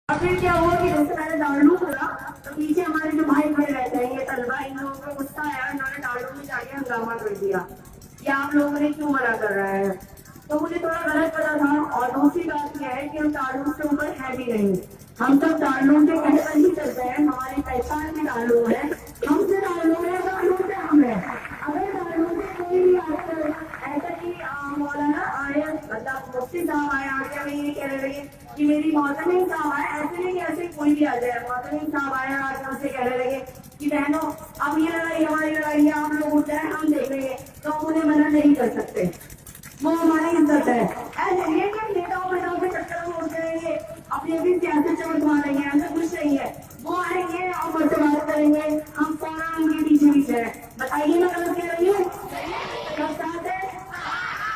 اور پھر کیا ہوا کہ جیسے میں نے دارالعلوم کھولا تو پیچھے ہمارے جو بھائی کھڑے رہتے ہیں یہ طلبا، ان لوگوں کو غصہ آیا، انہوں نے دارالعلوم میں جا کے ہنگامہ کر دیا کہ آپ لوگوں نے کیوں منع کر رہا ہے. تو مجھے تھوڑا غلط پتا تھا. اور دوسری بات یہ ہے کہ ہم دارالعلوم سے اوپر ہے بھی نہیں، ہم سب دارالعلوم کے کہنے پر ہی چلتے ہیں. ہماری پہچان بھی دارالعلوم ہے، ہم سے دارالعلوم ہے، دارالعلوم سے ہم ہیں. اگر دارالعلوم سے کوئی بھی آج کل ایسا کہ مولانا آئے، مطلب مفتی صاحب آئے آ کے ہمیں یہ کہنے لگے کہ میری محتمین صاحب آئے، ایسے نہیں کہ ایسے کوئی بھی آ جائے. محتمین صاحب آئے آ کے ہم سے کہنے لگے کہ بہنوں اب یہ لڑائی ہماری لڑائی ہے، آپ لوگ اٹھ جائیں، ہم دیکھ لیں گے. تو ہم انہیں منع نہیں کر سکتے، وہ ہماری عزت ہے. ایسے یہ کہ نیتاؤں بیٹاؤں کے چکر میں اٹھ جائیں گے، اپنی اپنی سیاست چمکوا لیں گے، ایسا کچھ نہیں ہے. وہ آئیں گے اور مجھ سے بات کریں گے، ہم فوراً ان کے پیچھے پیچھے ہیں. بتائیے میں غلط کہہ رہی ہوں؟ سب ساتھ ہے.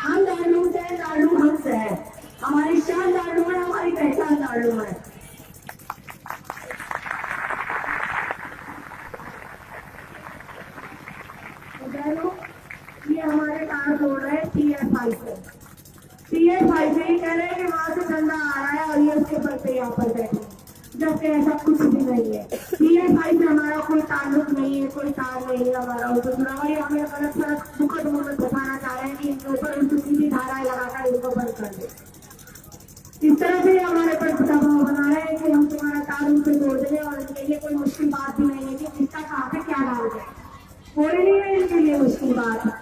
ہم دارالعلوم سے ہیں، دارالعلوم ہم سے ہے، ہماری شان دارالعلوم ہے، ہماری پہچان دارالعلوم ہے. یہ ہمارے کار چھوڑ رہے ہیں پی ایف آئی سے. پی ایف آئی سے یہ کہہ رہے ہیں کہ وہاں سے بندہ آ رہا ہے اور یہ اس کے پر پہ یہاں پر بیٹھے، جبکہ ایسا کچھ بھی نہیں ہے. پی ایف آئی سے ہمارا کوئی تعلق نہیں ہے، کوئی تار نہیں ہے ہمارا. ہمیں غلط فرق دکھد میں بتانا چاہ رہے ہیں کہ ان کے اوپر کسی بھی دھارائیں لگا کر ان کو بند کر دیں. اس طرح سے ہمارے پر دباؤ بنا رہے ہیں کہ ہم تمہارا تعلق سے جوڑ دیں. اور ان کے لیے کوئی مشکل بات بھی نہیں ہے کہ جس کا کہاں پہ کیا ڈال دیں، کوئی نہیں ہے ان کے لیے مشکل بات.